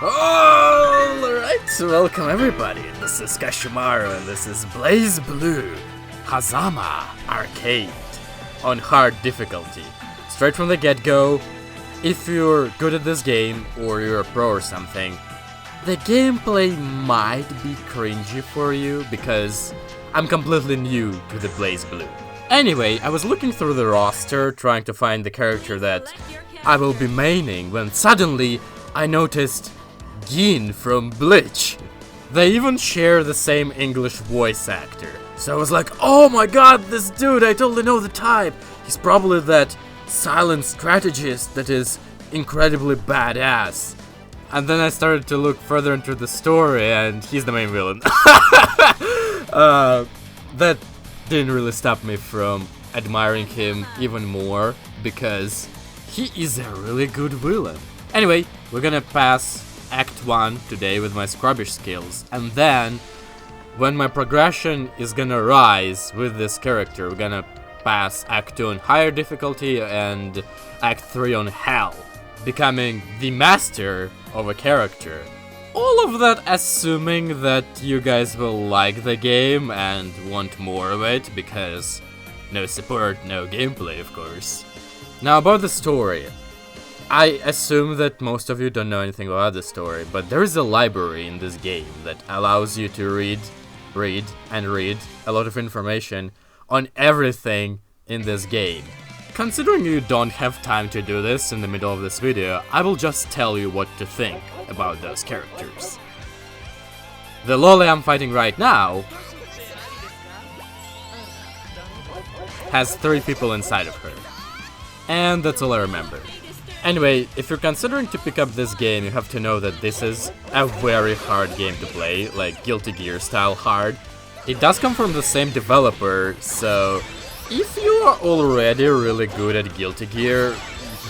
Alright, so welcome everybody. This is Ichimaru and this is Blazblue Hazama Arcade on hard difficulty. Straight from the get-go, if you're good at this game or you're a pro or something, the gameplay might be cringy for you because I'm completely new to the Blazblue. Anyway, I was looking through the roster trying to find the character that I will be maining when suddenly I noticed Gin from Bleach. They even share the same English voice actor. So I was like, oh my god, this dude, I totally know the type. He's probably that silent strategist that is incredibly badass. And then I started to look further into the story and he's the main villain. That didn't really stop me from admiring him even more because he is a really good villain. Anyway, we're gonna pass Act 1 today with my scrubbish skills, and then when my progression is gonna rise with this character, we're gonna pass Act 2 on higher difficulty and Act 3 on hell, becoming the master of a character. All of that assuming that you guys will like the game and want more of it, because no support, no gameplay, of course. Now about the story. I assume that most of you don't know anything about the story, but there is a library in this game that allows you to read a lot of information on everything in this game. Considering you don't have time to do this in the middle of this video, I will just tell you what to think about those characters. The loli I'm fighting right now has 3 people inside of her, and that's all I remember. Anyway, if you're considering to pick up this game, you have to know that this is a very hard game to play, like Guilty Gear style hard. It does come from the same developer, so if you are already really good at Guilty Gear,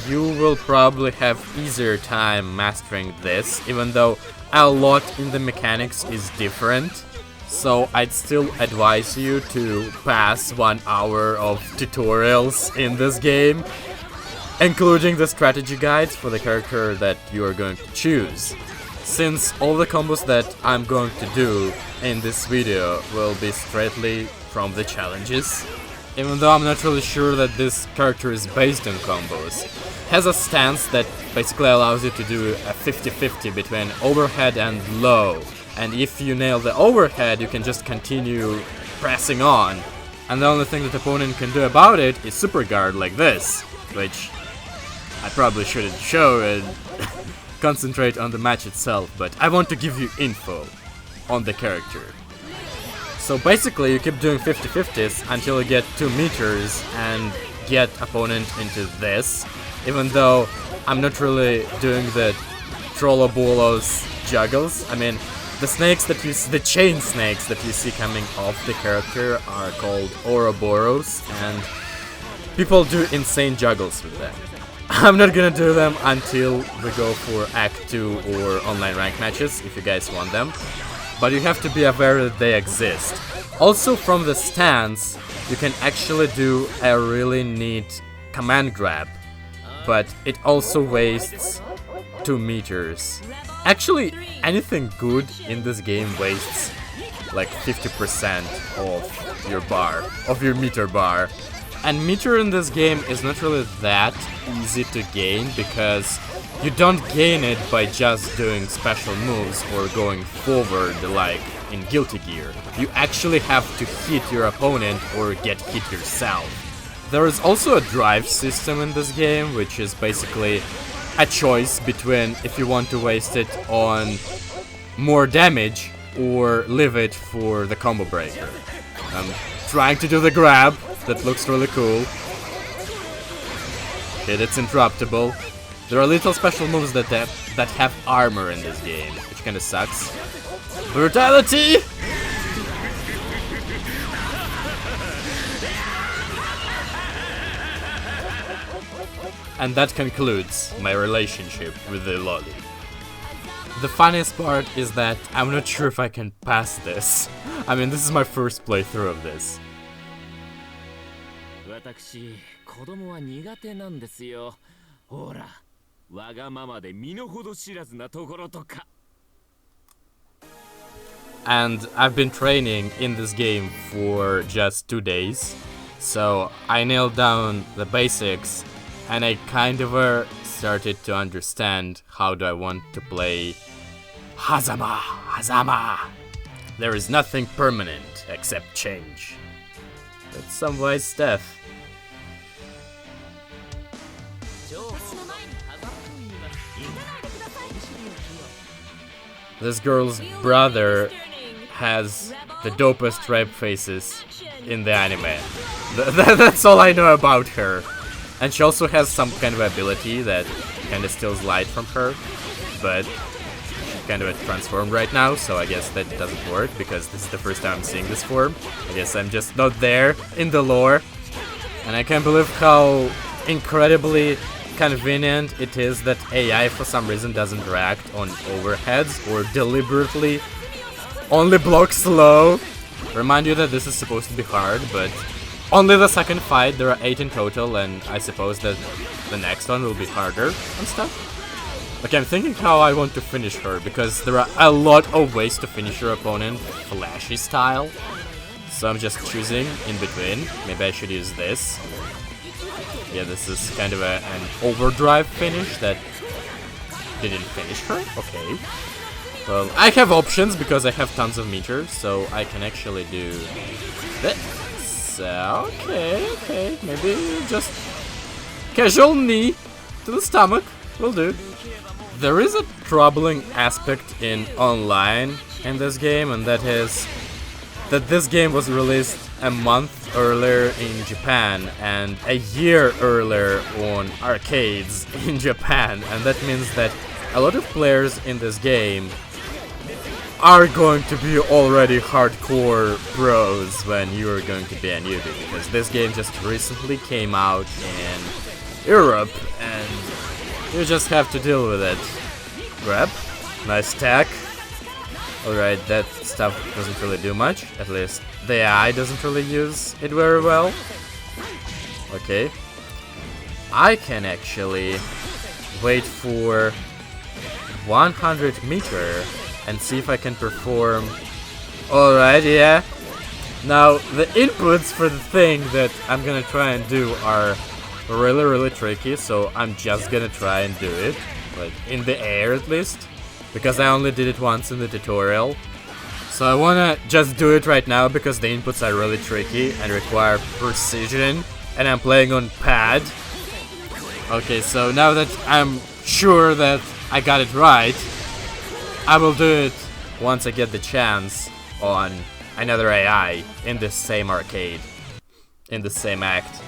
you will probably have easier time mastering this, even though a lot in the mechanics is different. So I'd still advise you to pass 1 hour of tutorials in this game, including the strategy guides for the character that you are going to choose, since all the combos that I'm going to do in this video will be straightly from the challenges. Even though I'm not really sure that this character is based on combos, has a stance that basically allows you to do a 50-50 between overhead and low, and if you nail the overhead you can just continue pressing on, and the only thing that the opponent can do about it is super guard like this, which I probably shouldn't show and concentrate on the match itself, but I want to give you info on the character. So basically you keep doing 50-50s until you get 2 meters and get opponent into this, even though I'm not really doing the Trollobolos juggles. I mean, the snakes that you see, the chain snakes that you see coming off the character are called Ouroboros, and people do insane juggles with them. I'm not gonna do them until we go for Act 2 or online rank matches, if you guys want them. But you have to be aware that they exist. Also from the stance, you can actually do a really neat command grab, but it also wastes 2 meters. Actually, anything good in this game wastes like 50% of your bar, of your meter bar. And meter in this game is not really that easy to gain because you don't gain it by just doing special moves or going forward like in Guilty Gear. You actually have to hit your opponent or get hit yourself. There is also a drive system in this game, which is basically a choice between if you want to waste it on more damage or leave it for the combo breaker. I'm trying to do the grab. That looks really cool. Shit, it's interruptible. There are little special moves that have armor in this game, which kinda sucks. Brutality! And that concludes my relationship with the loli. The funniest part is that I'm not sure if I can pass this. I mean, this is my first playthrough of this. 私、子供は苦手なんですよ。ほら、And I've been training in this game for just 2 days, so I nailed down the basics, and I kind of started to understand how do I want to play Hazama. There is nothing permanent except change. That's some wise stuff. This girl's brother has the dopest rape faces in the anime. That's all I know about her. And she also has some kind of ability that kind of steals light from her, but she's kind of transformed right now, so I guess that doesn't work because this is the first time I'm seeing this form. I guess I'm just not there in the lore. And I can't believe how incredibly convenient it is that AI for some reason doesn't react on overheads or deliberately only blocks slow. Remind you that this is supposed to be hard, but only the second fight, there are 8 in total, and I suppose that the next one will be harder and stuff. Okay, I'm thinking how I want to finish her, because there are a lot of ways to finish your opponent flashy style. So I'm just choosing in between. Maybe I should use this. Yeah, this is kind of an overdrive finish that didn't finish her. Okay. Well, I have options because I have tons of meters, so I can actually do this. Okay. Maybe just casual knee to the stomach will do. There is a troubling aspect in online in this game, and that is that this game was released a month earlier in Japan and a year earlier on arcades in Japan, and that means that a lot of players in this game are going to be already hardcore pros when you are going to be a newbie, because this game just recently came out in Europe and you just have to deal with it. Grab, nice tech. Alright, that stuff doesn't really do much, at least the AI doesn't really use it very well. Okay. I can actually wait for 100 meter and see if I can perform. Alright, yeah. Now, the inputs for the thing that I'm gonna try and do are really tricky, so I'm just gonna try and do it, like in the air at least, because I only did it once in the tutorial. So I wanna just do it right now because the inputs are really tricky and require precision, and I'm playing on pad. Okay, so now that I'm sure that I got it right, I will do it once I get the chance on another AI in this same arcade, in the same act.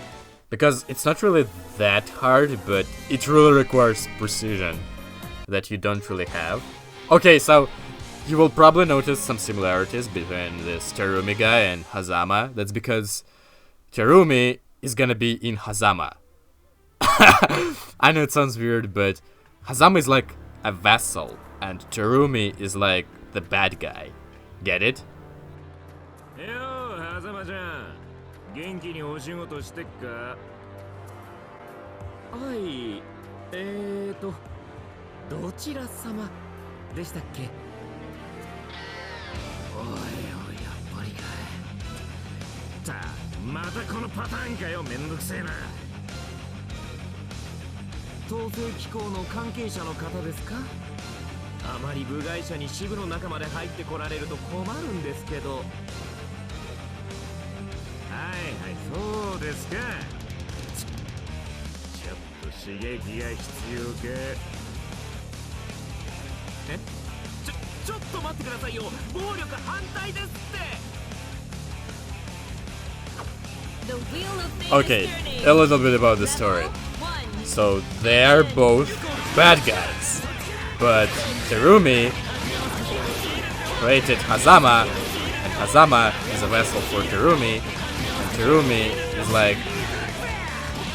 Because it's not really that hard, but it really requires precision that you don't really have. Okay, so you will probably notice some similarities between this Terumi guy and Hazama. That's because Terumi is gonna be in Hazama. I know it sounds weird, but Hazama is like a vassal, and Terumi is like the bad guy. Get it? Yo, Hazama-chan. 元気にお仕事してっか? はい。どちら様でしたっけ? おいおい、やっぱりかい。さあ、またこのパターンかよ、めんどくせえな。統制機構の関係者の方ですか? あまり部外者に支部の中まで入ってこられると困るんですけど。はいはい、そうですか。ちょっと刺激が必要か。え？ちょっと待ってくださいよ。暴力反対ですって。Okay, a little bit about the story. So they are both bad guys, but Terumi created Hazama, and Hazama is a vessel for Terumi, and Terumi is like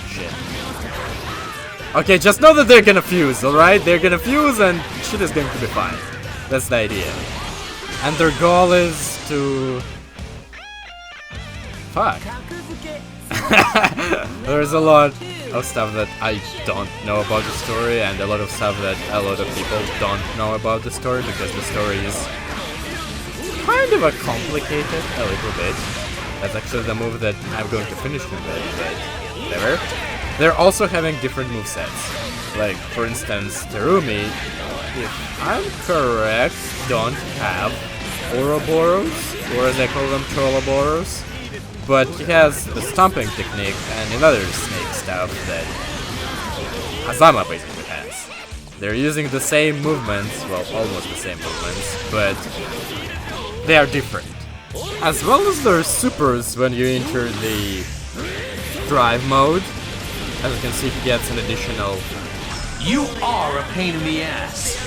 shit. Okay, just know that they're gonna fuse, alright? They're gonna fuse and shit is going to be fine. That's the idea. And their goal is to... Fuck. There's a lot of stuff that I don't know about the story, and a lot of stuff that a lot of people don't know about the story, because the story is kind of complicated a little bit. That's actually the move that I'm going to finish with, but whatever. They're also having different movesets. Like, for instance, Terumi, if I'm correct, don't have Ouroboros, or as they call them, Trolloboros. But he has the stomping technique and another snake stuff that Hazama basically has. They're using the same movements, well, almost the same movements, but they are different. As well as their supers when you enter the drive mode. As you can see, he gets an additional... You are a pain in the ass!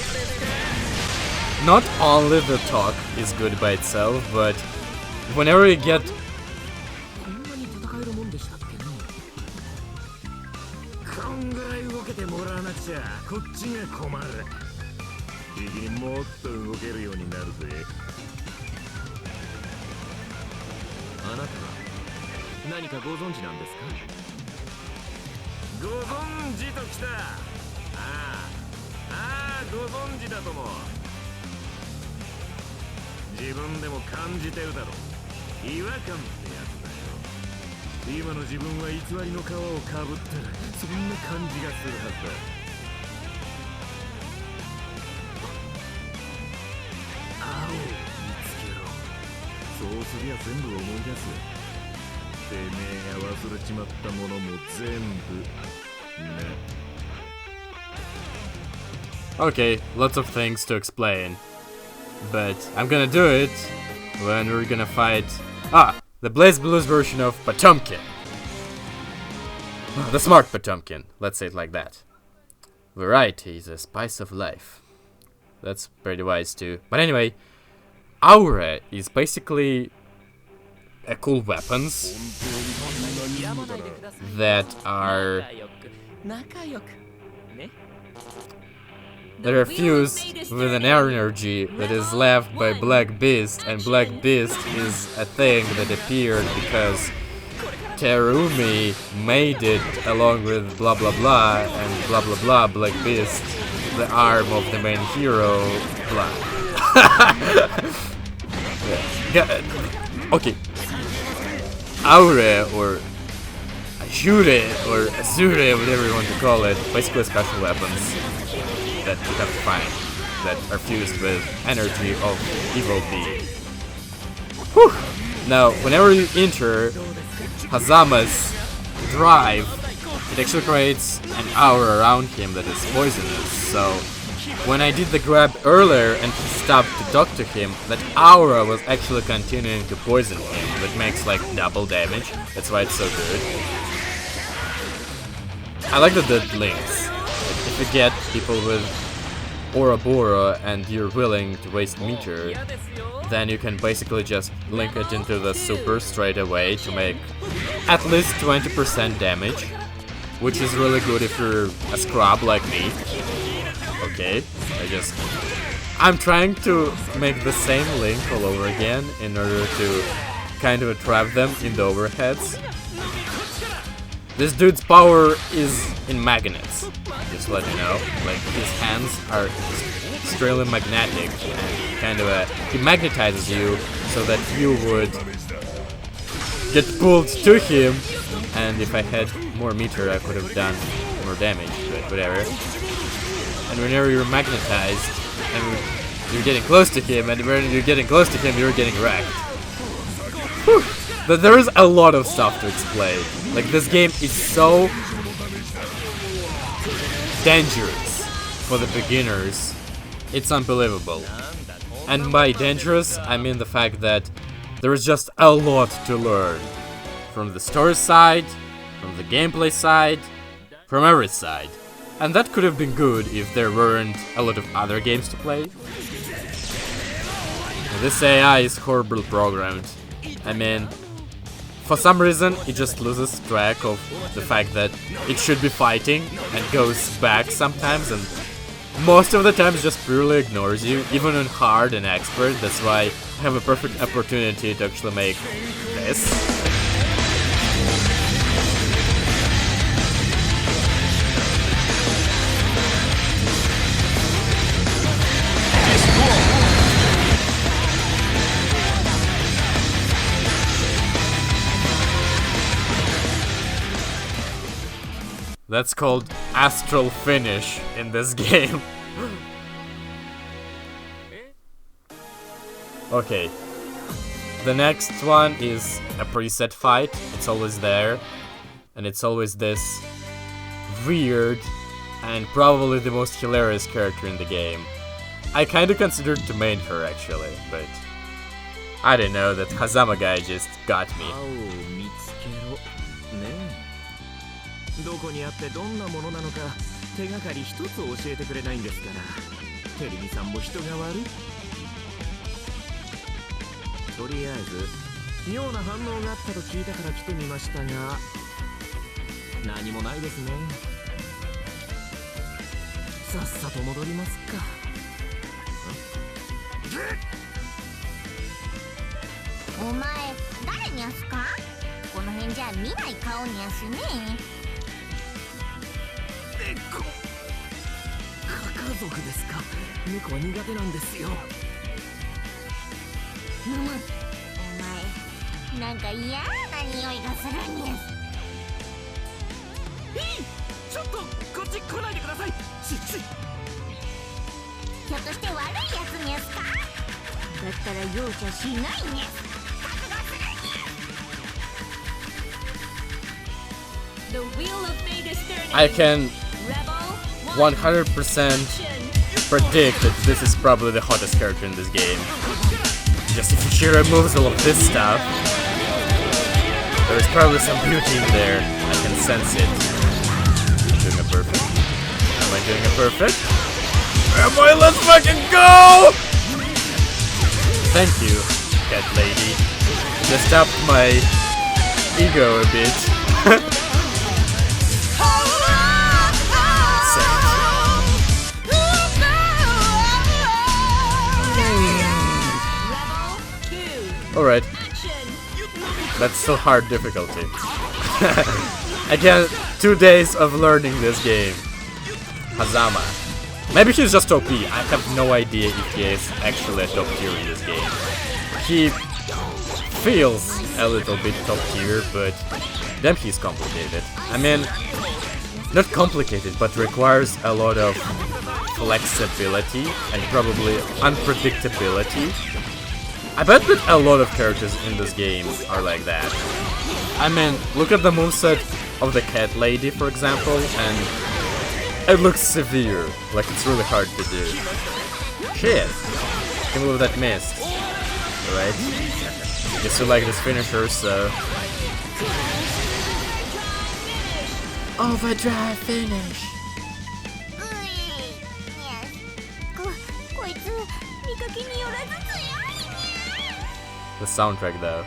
Not only the talk is good by itself, but whenever you get... Okay, lots of things to explain, but I'm gonna do it when we're gonna fight... the Blazblue's version of Potemkin. The smart Potemkin, let's say it like that. Variety is a spice of life. That's pretty wise too. But anyway, Aura is basically a cool weapons that are fused with an energy that is left by Black Beast, and Black Beast is a thing that appeared because Terumi made it along with blah blah blah and blah blah blah Black Beast, the arm of the main hero, blah. Okay. Aure or Ashure or Azure, whatever you want to call it, basically special weapons that you have to find that are fused with energy of evil being. Whew. Now, whenever you enter Hazama's drive, it actually creates an aura around him that is poisonous. So, when I did the grab earlier and he stopped to talk to him, that aura was actually continuing to poison him, which makes like double damage. That's why it's so good. I like the dead links. If you get people with Ouroboros and you're willing to waste meter, then you can basically just link it into the super straight away to make at least 20% damage, which is really good if you're a scrub like me. Okay, I'm trying to make the same link all over again in order to kind of trap them in the overheads. This dude's power is in magnets, just to let you know. Like, his hands are extremely magnetic, and kind of he magnetizes you so that you would get pulled to him, and if I had more meter I could have done more damage, but whatever. And whenever you're magnetized, and you're getting close to him, and when you're getting close to him, you're getting wrecked. Whew. But there is a lot of stuff to explain. Like, this game is so dangerous for the beginners. It's unbelievable. And by dangerous, I mean the fact that there is just a lot to learn. From the story side, from the gameplay side, from every side. And that could have been good if there weren't a lot of other games to play. This AI is horribly programmed. I mean, for some reason it just loses track of the fact that it should be fighting and goes back sometimes, and most of the time it just purely ignores you, even on hard and expert. That's why I have a perfect opportunity to actually make this. That's called astral finish in this game. Okay. The next one is a preset fight. It's always there. And it's always this weird and probably the most hilarious character in the game. I kinda considered to main her actually, but I didn't know, that Hazama guy just got me. どこにあってどんなものなのか手がかり一つ教えてくれないんですからテレビさんも人が悪いとりあえず妙な反応があったと聞いたから来てみましたが何もないですねさっさと戻りますかお前誰にゃすかこの辺じゃ見ない顔にゃすね猫家族ですか猫は苦手なんですよお前なんか嫌な匂いがするにゃすちょっとこっち来ないでくださいひょっとして悪いやつにゃすかだったら容赦しないにゃす覚悟するにゃ I can 100% predict that this is probably the hottest character in this game. Just if she removes all of this stuff, there is probably some beauty in there. I can sense it. Am I doing a perfect? Am I doing a perfect? Am I? Let's fucking go! Thank you, cat lady. Just upped my ego a bit. Alright. That's still hard difficulty. Again, 2 days of learning this game. Hazama. Maybe he's just OP. I have no idea if he is actually a top tier in this game. He feels a little bit top tier, but damn, he's complicated. I mean, not complicated, but requires a lot of flexibility and probably unpredictability. I bet that a lot of characters in this game are like that. I mean, look at the moveset of the cat lady, for example, and it looks severe, like it's really hard to do. Shit! Can move that mist. Alright. Guess you like this finisher, so... Overdrive finish! The soundtrack, though.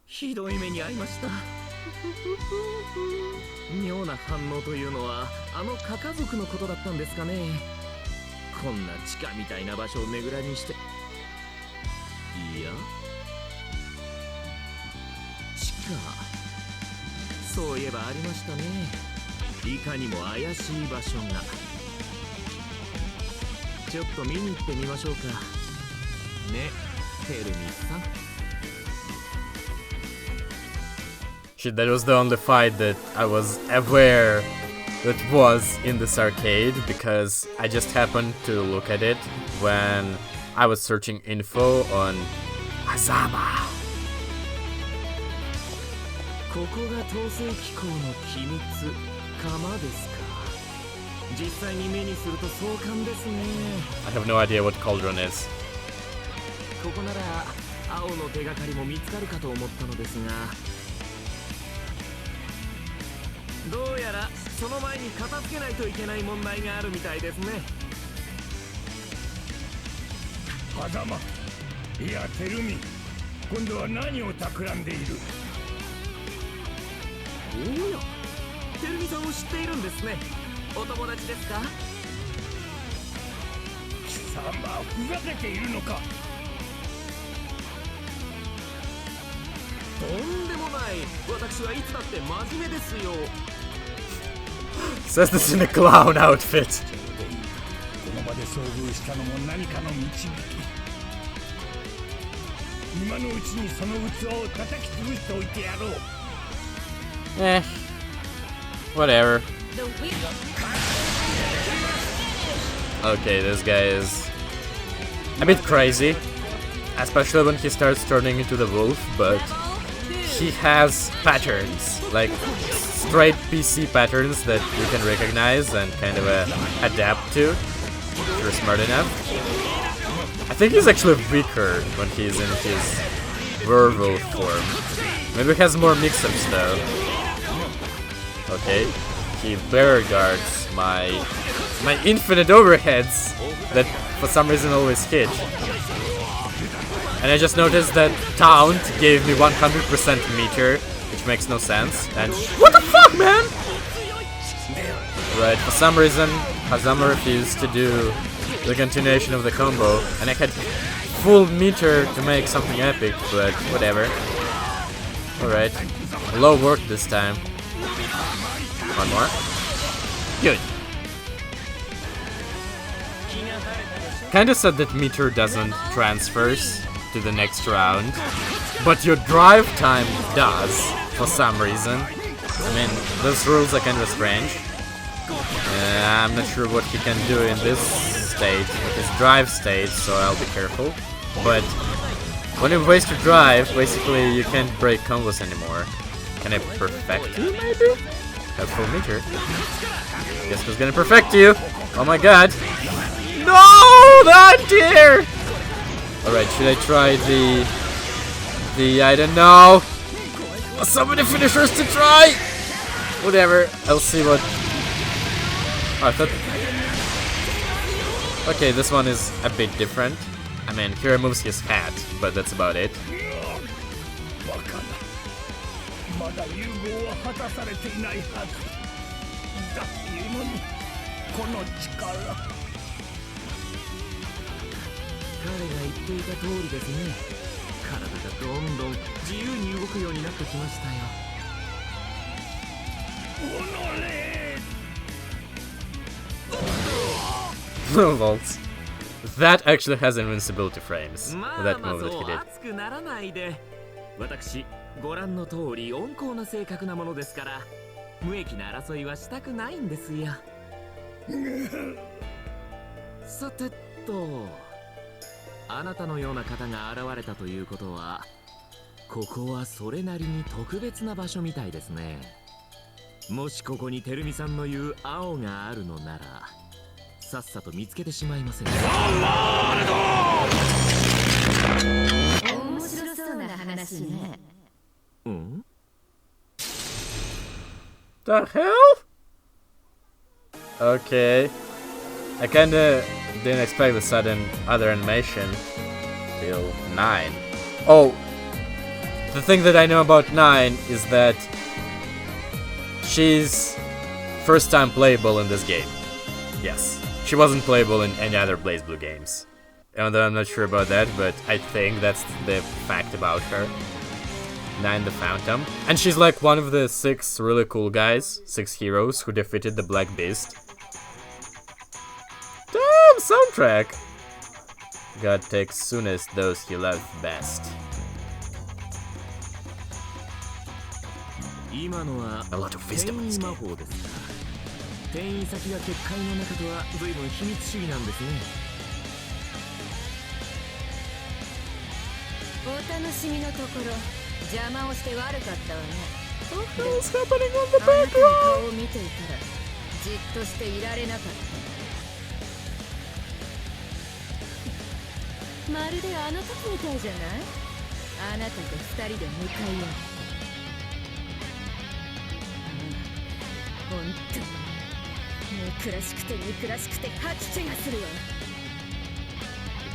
ひどい目に遭いました妙な反応というのはあのカカ族のことだったんですかねこんな地下みたいな場所をねぐらにしていや地下そういえばありましたねいかにも怪しい場所がちょっと見に行ってみましょうかねテルミさんShit, that was the only fight that I was aware that was in this arcade, because I just happened to look at it when I was searching info on Hazama. ここが統制機構の機密釜ですか実際に目にすると壮観ですね I have no idea what Cauldron is. ここなら青の手がかりも見つかるかと思ったのですがどうやらその前に片付けないといけない問題があるみたいですね狭間いやテルミ今度は何を企んでいるおやテルミさんを知っているんですねお友達ですか貴様ふざけているのかとんでもない私はいつだって真面目ですよ Says this in a clown outfit. この場で遭遇したのも何かの導き今のうちにその器を叩き潰しておいてやろう。 Whatever. Okay, this guy is a bit crazy, especially when he starts turning into the wolf, but he has patterns, like straight PC patterns that you can recognize and kind of adapt to if you're smart enough. I think he's actually weaker when he's in his werewolf form. Maybe he has more mix-ups though. Okay, he barrier guards my infinite overheads that for some reason always hit. And I just noticed that Taunt gave me 100% meter, which makes no sense. And what the fuck, man? Right, for some reason Hazama refused to do the continuation of the combo, and I had full meter to make something epic, but whatever. Alright, low work this time. One more. Good. Kinda said that meter doesn't transfers to the next round, but your drive time does, for some reason. I mean, those rules are kinda strange. I'm not sure what he can do in this state, with his drive state, so I'll be careful. But when you waste your drive, basically you can't break combos anymore. Can I perfect you, maybe? Have full meter. Guess who's gonna perfect you? Oh my god. No! Not dear! Alright, should I try the I don't know. So many finishers to try! Whatever, I'll see what... Oh, I thought... Okay, this one is a bit different. I mean, he removes his hat, but that's about it. Vaults. That actually has invincibility frames. That move that he did. 私ご覧の通り温厚な性格なものですから無益な争いはしたくないんですよ。さてと、あなたのような方が現れたということは、ここはそれなりに特別な場所みたいですね。もしここにてるみさんの言う青があるのなら、さっさと見つけてしまいませんか。面白そうな話ね。うん？ The hell? Okay. I kinda didn't expect the sudden other animation till 9. Oh, the thing that I know about 9 is that she's first time playable in this game. Yes, she wasn't playable in any other Blazblue games. Even though I'm not sure about that, but I think that's the fact about her. 9 the Phantom. And she's like one of the 6 really cool guys, 6 heroes who defeated the Black Beast. Damn, soundtrack! God takes soonest those he loves best. A lot of wisdom in this game. 転移先が結界の中とは随分秘密主義なんですね。お楽しみのところ邪魔をして悪かったわね。What's happening on the あなたの background? 顔を見ていたらじっとしていられなかった。まるであの時みたいじゃない？あなたと二人で向かい合う。本当に憎らしくて憎らしくて吐き気がするわ。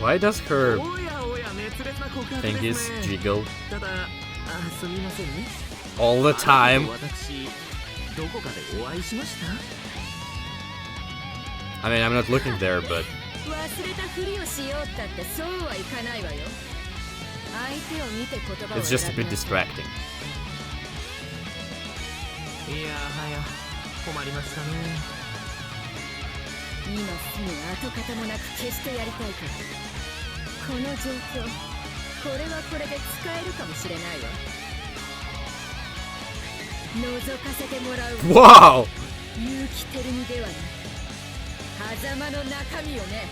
Why does her fingers jiggle ただ、すみませんね。 all the time? 私、どこかでお会いしました？ I mean, I'm not looking there, but 忘れたふりをしようったってそうはいかないわよ。相手を見て言葉を it's just a bit distracting. いやはや、困りましたね。 今すぐ跡形もなく消してやりたいから。この状況これはこれで使えるかもしれないわ。覗かせてもらう。Wow! 結城てるみではない。狭間の中身をね。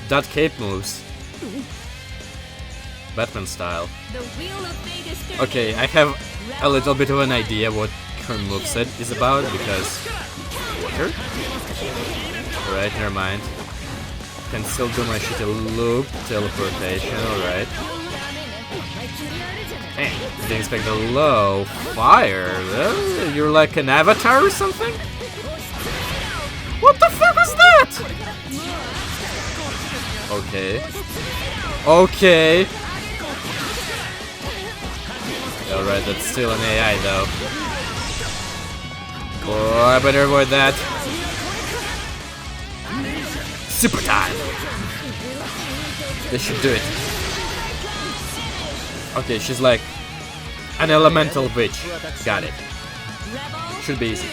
That cape moves. Batman style. The wheel of fate is turning. Okay, I have a little bit of an idea what her moveset is about because... Water? Alright, never mind. Can still do my shitty loop, teleportation, alright. Hey, didn't expect the low fire. You're like an avatar or something? What the fuck was that? Okay. Okay. Alright, that's still an AI though. Oh, I better avoid that. Super time! This should do it. Okay, she's like an elemental witch. Got it. Should be easy.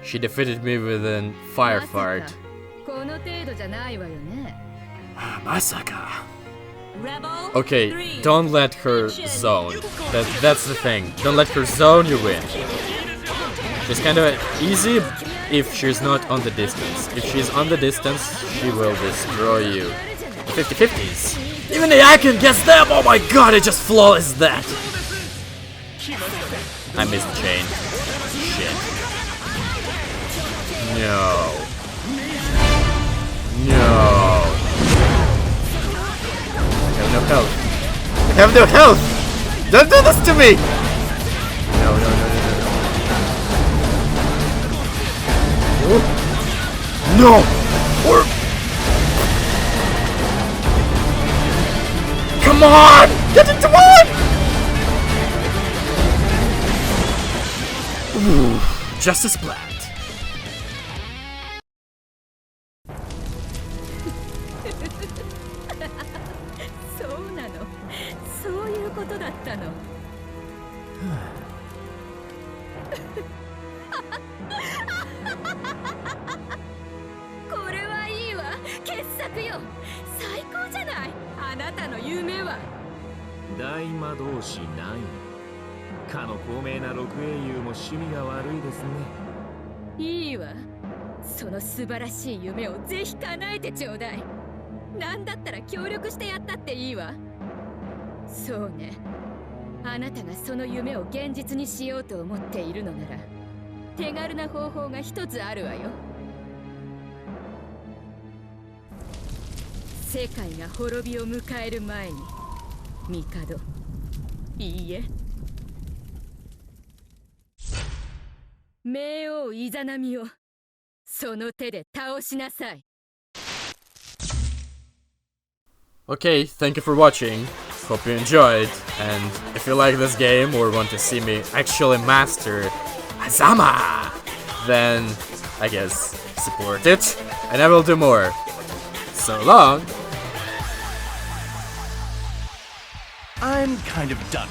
She defeated me with a fire fart. Masaka. Okay, don't let her zone. That's the thing. Don't let her zone, you win. She's kind of easy if she's not on the distance. If she's on the distance, she will destroy you. 50-50s. Even the eye can guess them! Oh my god, it just flawless that! I missed the chain. Shit. No. No. I have no health. I have no health! Don't do this to me! No, no, no, no, no, no. No! Or... Come on! Get into one! Ooh, justice planned.いいわ。その素晴らしい夢をぜひ叶えてちょうだい。なんだったら協力してやったっていいわ。そうね。あなたがその夢を現実にしようと思っているのなら、手軽な方法が一つあるわよ。世界が滅びを迎える前に、帝。いいえ。冥王イザナミをその手で倒しなさい。Okay, thank you for watching. Hope you enjoyed. And if you like this game or want to see me actually master Hazama, then I guess support it and I will do more. So long. I'm kind of done.